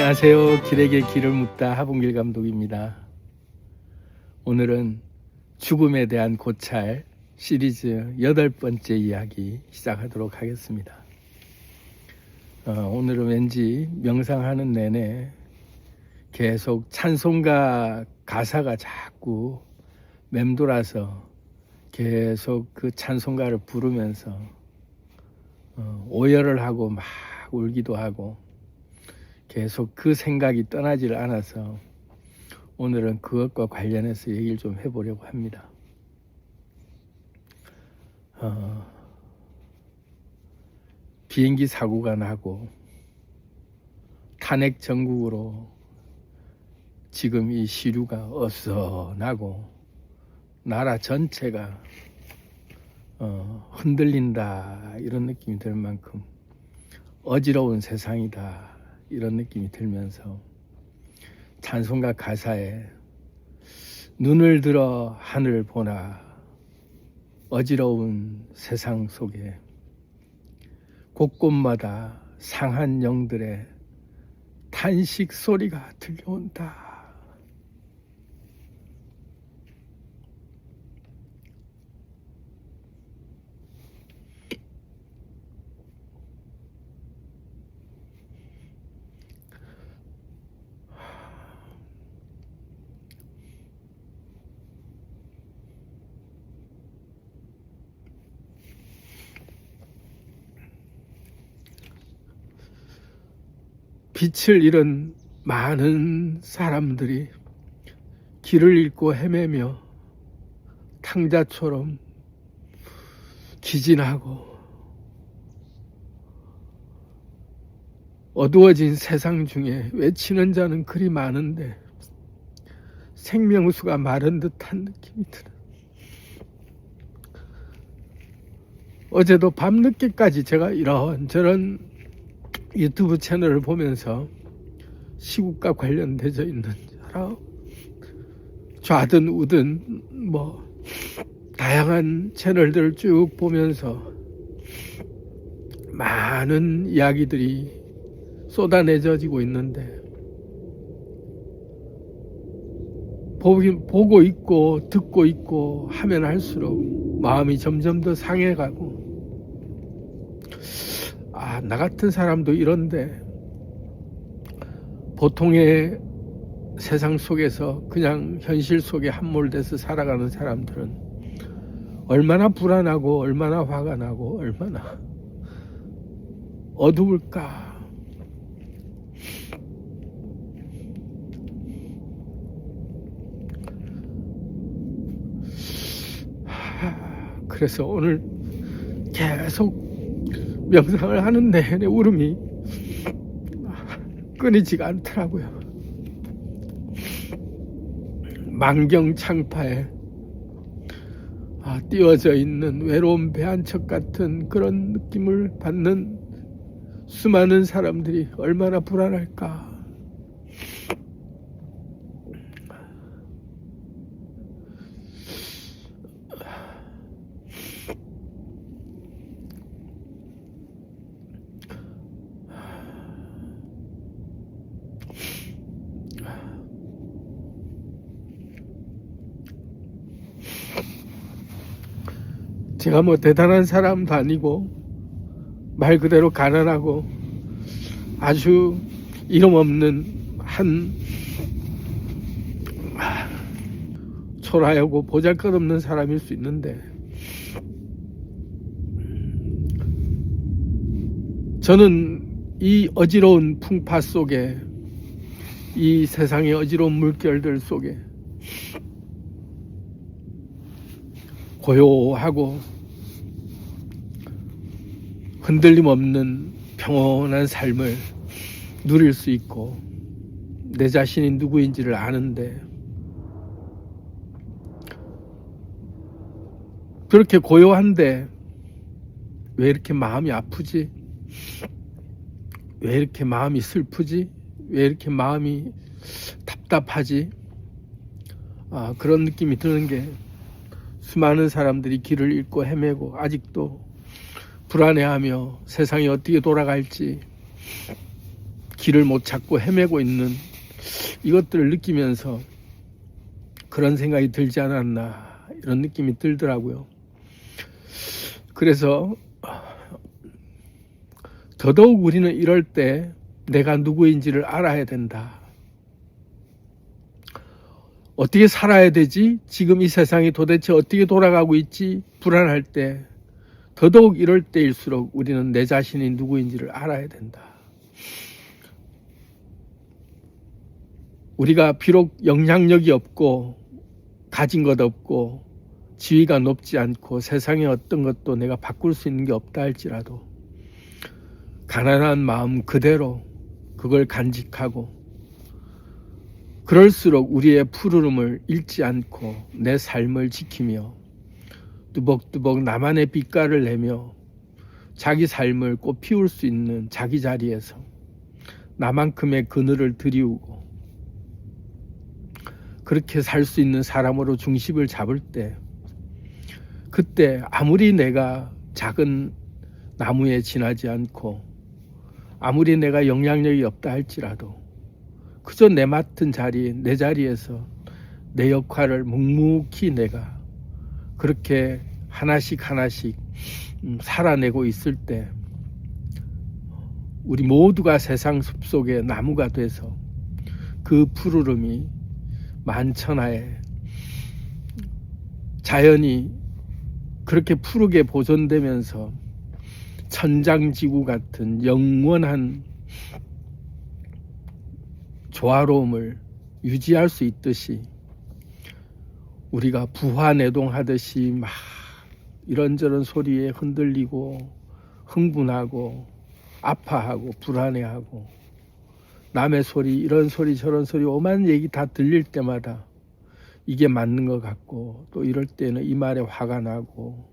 안녕하세요. 길에게 길을 묻다 하봉길 감독입니다. 오늘은 죽음에 대한 고찰 시리즈 8번째 이야기 시작하도록 하겠습니다. 오늘은 왠지 명상하는 내내 계속 찬송가 가사가 자꾸 맴돌아서 계속 그 찬송가를 부르면서 오열을 하고 막 울기도 하고 계속 그 생각이 떠나질 않아서 오늘은 그것과 관련해서 얘기를 좀 해보려고 합니다. 비행기 사고가 나고 탄핵 전국으로 지금 이 시류가 어수선하고 나라 전체가 흔들린다 이런 느낌이 들 만큼 어지러운 세상이다 이런 느낌이 들면서 찬송가 가사에 눈을 들어 하늘 보나 어지러운 세상 속에 곳곳마다 상한 영들의 탄식 소리가 들려온다. 빛을 잃은 많은 사람들이 길을 잃고 헤매며 탕자처럼 기진하고 어두워진 세상 중에 외치는 자는 그리 많은데 생명수가 마른 듯한 느낌이 들어요. 어제도 밤늦게까지 제가 이런저런 유튜브 채널을 보면서 시국과 관련되어 있는 여러 좌든 우든 뭐 다양한 채널들을 쭉 보면서 많은 이야기들이 쏟아내져지고 있는데 보고 있고 듣고 있고 하면 할수록 마음이 점점 더 상해가고 나 같은 사람도 이런데 보통의 세상 속에서 그냥 현실 속에 함몰돼서 살아가는 사람들은 얼마나 불안하고 얼마나 화가 나고 얼마나 어두울까. 그래서 오늘 계속 명상을 하는 내내 울음이 끊이지가 않더라고요. 만경창파에 띄워져 있는 외로운 배 한 척 같은 그런 느낌을 받는 수많은 사람들이 얼마나 불안할까. 제가 뭐 대단한 사람도 아니고 말 그대로 가난하고 아주 이름 없는 한 초라하고 보잘것없는 사람일 수 있는데 저는 이 어지러운 풍파 속에 이 세상의 어지러운 물결들 속에 고요하고 흔들림 없는 평온한 삶을 누릴 수 있고 내 자신이 누구인지를 아는데 그렇게 고요한데 왜 이렇게 마음이 아프지? 왜 이렇게 마음이 슬프지? 왜 이렇게 마음이 답답하지? 그런 느낌이 드는 게 수많은 사람들이 길을 잃고 헤매고 아직도 불안해하며 세상이 어떻게 돌아갈지 길을 못 찾고 헤매고 있는 이것들을 느끼면서 그런 생각이 들지 않았나 이런 느낌이 들더라고요. 그래서 더더욱 우리는 이럴 때 내가 누구인지를 알아야 된다. 어떻게 살아야 되지? 지금 이 세상이 도대체 어떻게 돌아가고 있지? 불안할 때 더더욱 이럴 때일수록 우리는 내 자신이 누구인지를 알아야 된다. 우리가 비록 영향력이 없고 가진 것 없고 지위가 높지 않고 세상의 어떤 것도 내가 바꿀 수 있는 게 없다 할지라도 가난한 마음 그대로 그걸 간직하고 그럴수록 우리의 푸르름을 잃지 않고 내 삶을 지키며 뚜벅뚜벅 나만의 빛깔을 내며 자기 삶을 꽃 피울 수 있는 자기 자리에서 나만큼의 그늘을 들이우고 그렇게 살 수 있는 사람으로 중심을 잡을 때 그때 아무리 내가 작은 나무에 지나지 않고 아무리 내가 영향력이 없다 할지라도 그저 내 맡은 자리, 내 자리에서 내 역할을 묵묵히 내가 그렇게 하나씩 살아내고 있을 때 우리 모두가 세상 숲속의 나무가 돼서 그 푸르름이 만천하에 자연이 그렇게 푸르게 보존되면서 천장지구 같은 영원한 조화로움을 유지할 수 있듯이 우리가 부화내동하듯이 막 이런저런 소리에 흔들리고 흥분하고 아파하고 불안해하고 남의 소리 이런 소리 저런 소리 오만 얘기 다 들릴 때마다 이게 맞는 것 같고 또 이럴 때는 이 말에 화가 나고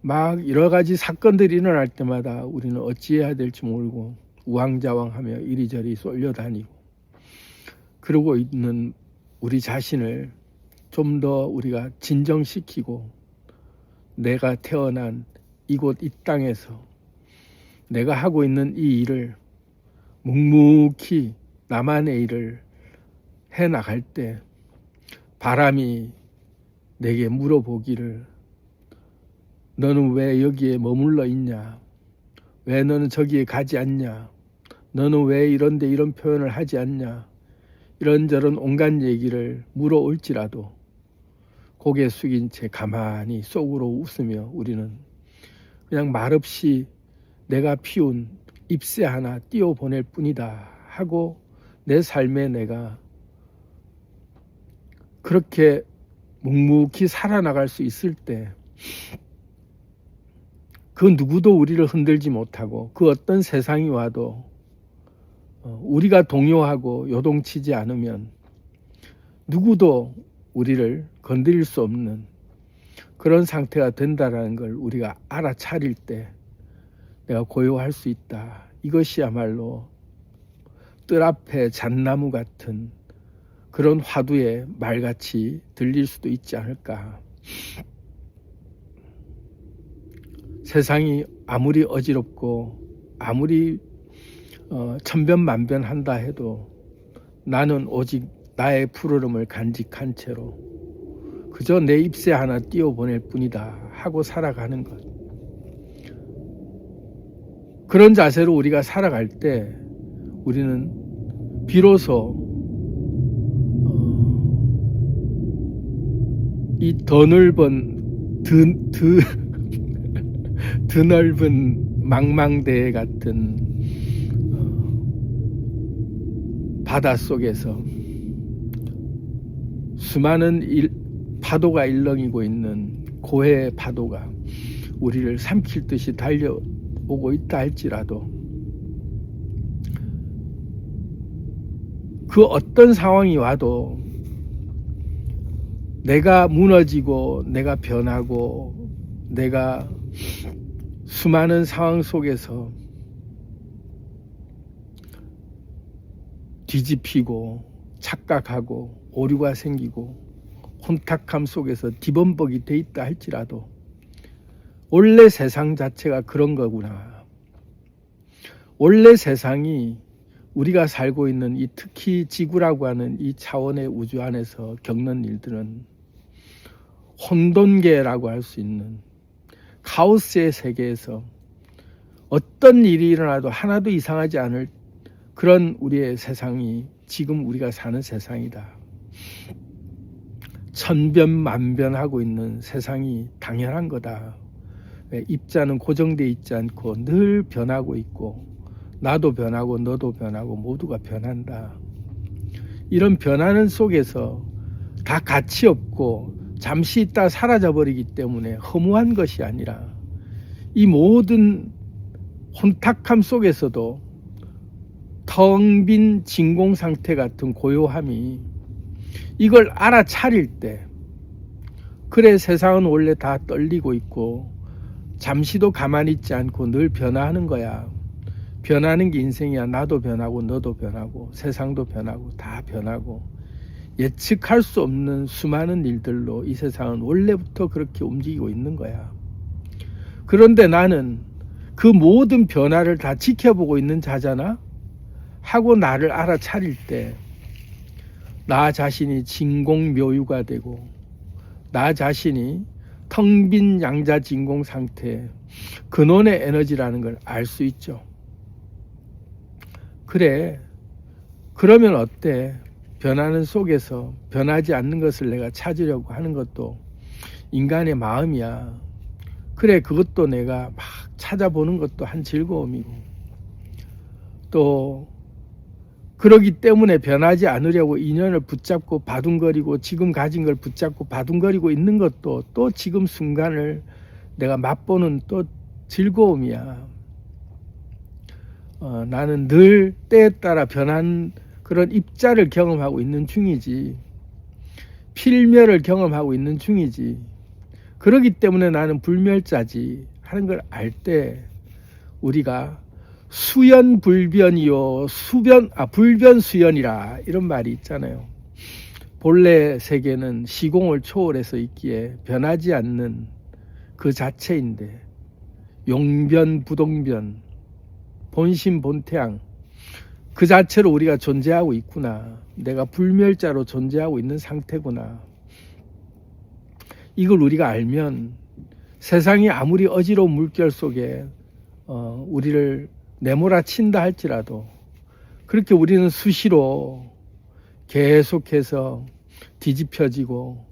막 여러 가지 사건들이 일어날 때마다 우리는 어찌해야 될지 모르고 우왕좌왕하며 이리저리 쏠려다니고 그러고 있는 우리 자신을 좀 더 우리가 진정시키고 내가 태어난 이곳 이 땅에서 내가 하고 있는 이 일을 묵묵히 나만의 일을 해나갈 때 바람이 내게 물어보기를 너는 왜 여기에 머물러 있냐? 왜 너는 저기에 가지 않냐? 너는 왜 이런데 이런 표현을 하지 않냐? 이런저런 온갖 얘기를 물어올지라도 고개 숙인 채 가만히 속으로 웃으며 우리는 그냥 말없이 내가 피운 잎새 하나 띄워보낼 뿐이다 하고 내 삶에 내가 그렇게 묵묵히 살아나갈 수 있을 때 그 누구도 우리를 흔들지 못하고 그 어떤 세상이 와도 우리가 동요하고 요동치지 않으면 누구도 우리를 건드릴 수 없는 그런 상태가 된다는 걸 우리가 알아차릴 때 내가 고요할 수 있다. 이것이야말로 뜰 앞에 잣나무 같은 그런 화두의 말같이 들릴 수도 있지 않을까. 세상이 아무리 어지럽고 아무리 천변만변한다 해도 나는 오직 나의 푸르름을 간직한 채로 그저 내 잎새 하나 띄워보낼 뿐이다 하고 살아가는 것. 그런 자세로 우리가 살아갈 때 우리는 비로소 이 더 넓은 드넓은 망망대해 같은 바닷속에서 수많은 파도가 일렁이고 있는 고해의 파도가 우리를 삼킬 듯이 달려오고 있다 할지라도 그 어떤 상황이 와도 내가 무너지고 내가 변하고 내가 수많은 상황 속에서 뒤집히고 착각하고 오류가 생기고 혼탁함 속에서 뒤범벅이 돼 있다 할지라도 원래 세상 자체가 그런 거구나. 원래 세상이 우리가 살고 있는 이 특히 지구라고 하는 이 차원의 우주 안에서 겪는 일들은 혼돈계라고 할 수 있는 카오스의 세계에서 어떤 일이 일어나도 하나도 이상하지 않을 그런 우리의 세상이 지금 우리가 사는 세상이다. 천변만변하고 있는 세상이 당연한 거다. 입자는 고정되어 있지 않고 늘 변하고 있고 나도 변하고 너도 변하고 모두가 변한다. 이런 변하는 속에서 다 가치 없고 잠시 있다 사라져버리기 때문에 허무한 것이 아니라 이 모든 혼탁함 속에서도 텅 빈 진공 상태 같은 고요함이 이걸 알아차릴 때 그래 세상은 원래 다 떨리고 있고 잠시도 가만히 있지 않고 늘 변화하는 거야. 변하는 게 인생이야. 나도 변하고 너도 변하고 세상도 변하고 다 변하고 예측할 수 없는 수많은 일들로 이 세상은 원래부터 그렇게 움직이고 있는 거야. 그런데 나는 그 모든 변화를 다 지켜보고 있는 자잖아 하고 나를 알아차릴 때 나 자신이 진공묘유가 되고 나 자신이 텅 빈 양자진공 상태 근원의 에너지라는 걸 알 수 있죠. 그래 그러면 어때? 변하는 속에서 변하지 않는 것을 내가 찾으려고 하는 것도 인간의 마음이야. 그래 그것도 내가 막 찾아보는 것도 한 즐거움이고 또 그러기 때문에 변하지 않으려고 인연을 붙잡고 바둥거리고 지금 가진 걸 붙잡고 바둥거리고 있는 것도 또 지금 순간을 내가 맛보는 또 즐거움이야. 나는 늘 때에 따라 변한 그런 입자를 경험하고 있는 중이지 필멸을 경험하고 있는 중이지 그러기 때문에 나는 불멸자지 하는 걸 알 때 우리가 수연불변이요 불변수연이라 이런 말이 있잖아요. 본래 세계는 시공을 초월해서 있기에 변하지 않는 그 자체인데 용변부동변 본심본태양 그 자체로 우리가 존재하고 있구나. 내가 불멸자로 존재하고 있는 상태구나. 이걸 우리가 알면 세상이 아무리 어지러운 물결 속에 우리를 내몰아친다 할지라도 그렇게 우리는 수시로 계속해서 뒤집혀지고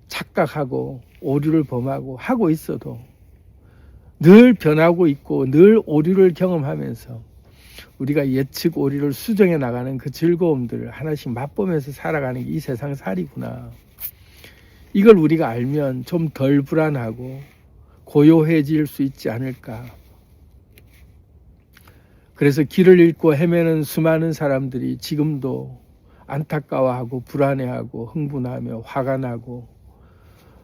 착각하고 오류를 범하고 하고 있어도 늘 변하고 있고 늘 오류를 경험하면서 우리가 예측 오류를 수정해 나가는 그 즐거움들을 하나씩 맛보면서 살아가는 게 이 세상 살이구나. 이걸 우리가 알면 좀 덜 불안하고 고요해질 수 있지 않을까. 그래서 길을 잃고 헤매는 수많은 사람들이 지금도 안타까워하고 불안해하고 흥분하며 화가 나고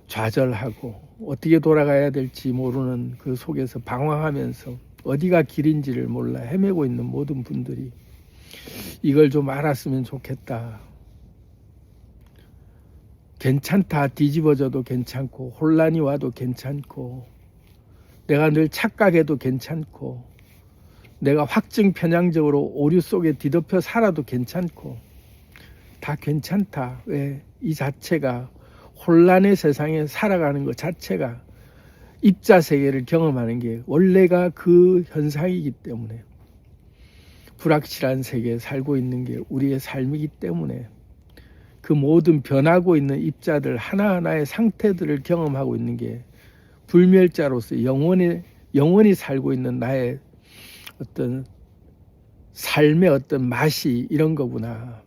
좌절하고 어떻게 돌아가야 될지 모르는 그 속에서 방황하면서 어디가 길인지를 몰라 헤매고 있는 모든 분들이 이걸 좀 알았으면 좋겠다. 괜찮다. 뒤집어져도 괜찮고 혼란이 와도 괜찮고 내가 늘 착각해도 괜찮고 내가 확증 편향적으로 오류 속에 뒤덮여 살아도 괜찮고 다 괜찮다. 왜? 이 자체가 혼란의 세상에 살아가는 것 자체가 입자 세계를 경험하는 게 원래가 그 현상이기 때문에 불확실한 세계에 살고 있는 게 우리의 삶이기 때문에 그 모든 변하고 있는 입자들 하나하나의 상태들을 경험하고 있는 게 불멸자로서 영원히 살고 있는 나의 어떤 삶의 어떤 맛이 이런 거구나.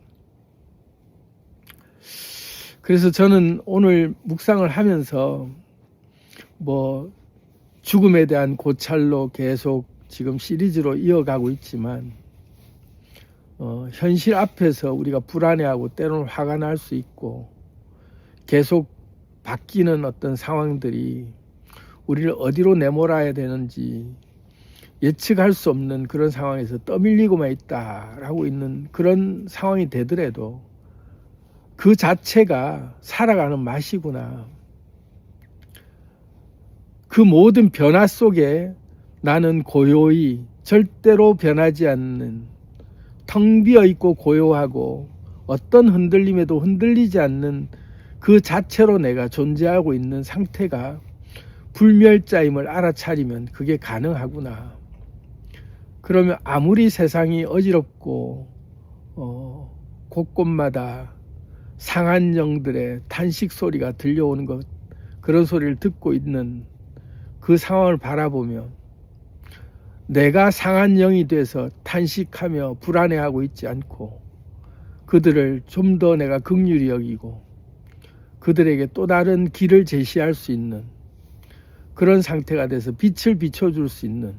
그래서 저는 오늘 묵상을 하면서 죽음에 대한 고찰로 계속 지금 시리즈로 이어가고 있지만 현실 앞에서 우리가 불안해하고 때로는 화가 날 수 있고 계속 바뀌는 어떤 상황들이 우리를 어디로 내몰아야 되는지 예측할 수 없는 그런 상황에서 떠밀리고만 있다라고 있는 그런 상황이 되더라도 그 자체가 살아가는 맛이구나. 그 모든 변화 속에 나는 고요히 절대로 변하지 않는 텅 비어 있고 고요하고 어떤 흔들림에도 흔들리지 않는 그 자체로 내가 존재하고 있는 상태가 불멸자임을 알아차리면 그게 가능하구나. 그러면 아무리 세상이 어지럽고 곳곳마다 상한 영들의 탄식 소리가 들려오는 것, 그런 소리를 듣고 있는 그 상황을 바라보며 내가 상한 영이 돼서 탄식하며 불안해하고 있지 않고 그들을 좀 더 내가 긍휼히 여기고 그들에게 또 다른 길을 제시할 수 있는 그런 상태가 돼서 빛을 비춰줄 수 있는,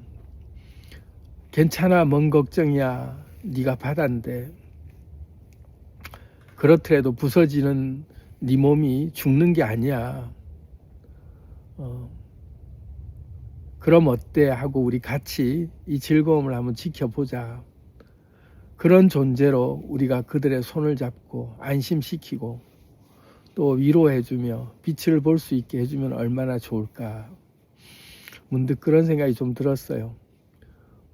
괜찮아, 뭔 걱정이야, 네가 바다인데 그렇더라도 부서지는 네 몸이 죽는 게 아니야. 그럼 어때 하고 우리 같이 이 즐거움을 한번 지켜보자. 그런 존재로 우리가 그들의 손을 잡고 안심시키고 또 위로해주며 빛을 볼 수 있게 해주면 얼마나 좋을까. 문득 그런 생각이 좀 들었어요.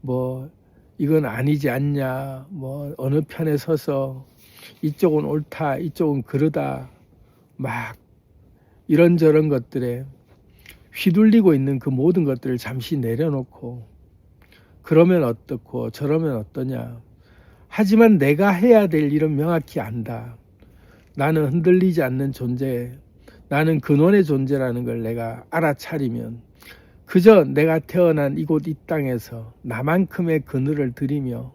뭐 이건 아니지 않냐, 뭐 어느 편에 서서 이쪽은 옳다, 이쪽은 그르다, 막 이런저런 것들에 휘둘리고 있는 그 모든 것들을 잠시 내려놓고 그러면 어떻고 저러면 어떠냐. 하지만 내가 해야 될 일은 명확히 안다. 나는 흔들리지 않는 존재, 나는 근원의 존재라는 걸 내가 알아차리면 그저 내가 태어난 이곳 이 땅에서 나만큼의 그늘을 들이며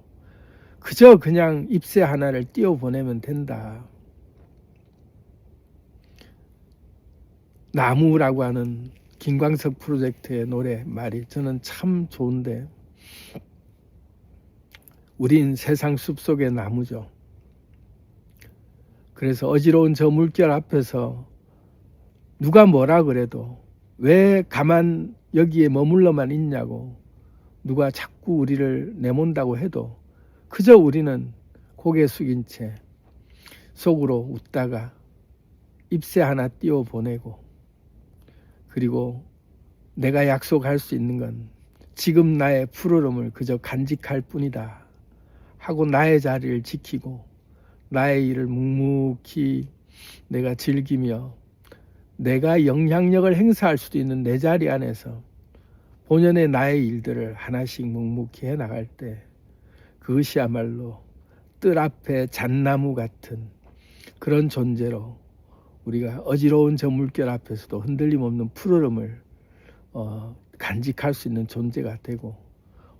그저 그냥 잎새 하나를 띄워보내면 된다. 나무라고 하는 김광석 프로젝트의 노래 말이 저는 참 좋은데, 우린 세상 숲속의 나무죠. 그래서 어지러운 저 물결 앞에서 누가 뭐라 그래도 왜 가만 여기에 머물러만 있냐고 누가 자꾸 우리를 내몬다고 해도 그저 우리는 고개 숙인 채 속으로 웃다가 잎새 하나 띄워 보내고, 그리고 내가 약속할 수 있는 건 지금 나의 푸르름을 그저 간직할 뿐이다 하고 나의 자리를 지키고 나의 일을 묵묵히 내가 즐기며 내가 영향력을 행사할 수도 있는 내 자리 안에서 본연의 나의 일들을 하나씩 묵묵히 해나갈 때 그것이야말로 뜰 앞에 잣나무 같은 그런 존재로 우리가 어지러운 저 물결 앞에서도 흔들림 없는 푸르름을 간직할 수 있는 존재가 되고,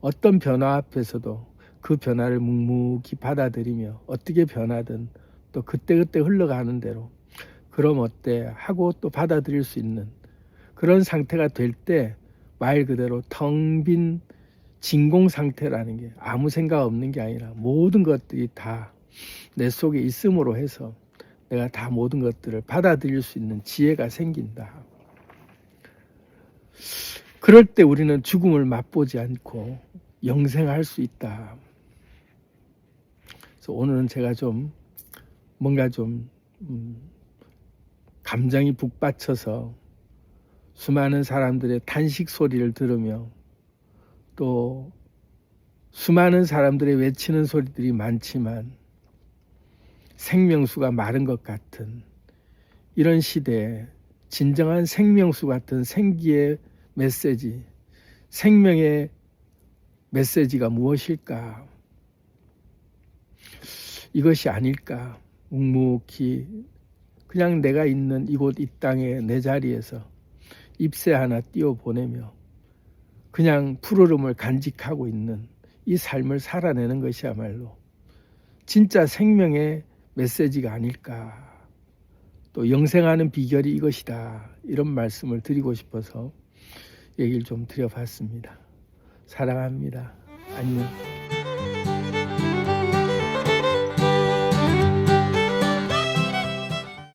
어떤 변화 앞에서도 그 변화를 묵묵히 받아들이며 어떻게 변하든 또 그때그때 흘러가는 대로 그럼 어때 하고 또 받아들일 수 있는 그런 상태가 될 때 말 그대로 텅 빈 진공 상태라는 게 아무 생각 없는 게 아니라 모든 것들이 다 내 속에 있음으로 해서 내가 다 모든 것들을 받아들일 수 있는 지혜가 생긴다. 그럴 때 우리는 죽음을 맛보지 않고 영생할 수 있다. 그래서 오늘은 제가 좀 뭔가 좀 감정이 북받쳐서 수많은 사람들의 탄식 소리를 들으며 또 수많은 사람들의 외치는 소리들이 많지만 생명수가 마른 것 같은 이런 시대에 진정한 생명수 같은 생기의 메시지, 생명의 메시지가 무엇일까? 이것이 아닐까? 묵묵히 그냥 내가 있는 이곳 이 땅의 내 자리에서 잎새 하나 띄워 보내며 그냥 푸르름을 간직하고 있는 이 삶을 살아내는 것이야말로 진짜 생명의 메시지가 아닐까. 또 영생하는 비결이 이것이다. 이런 말씀을 드리고 싶어서 얘기를 좀 드려봤습니다. 사랑합니다. 안녕.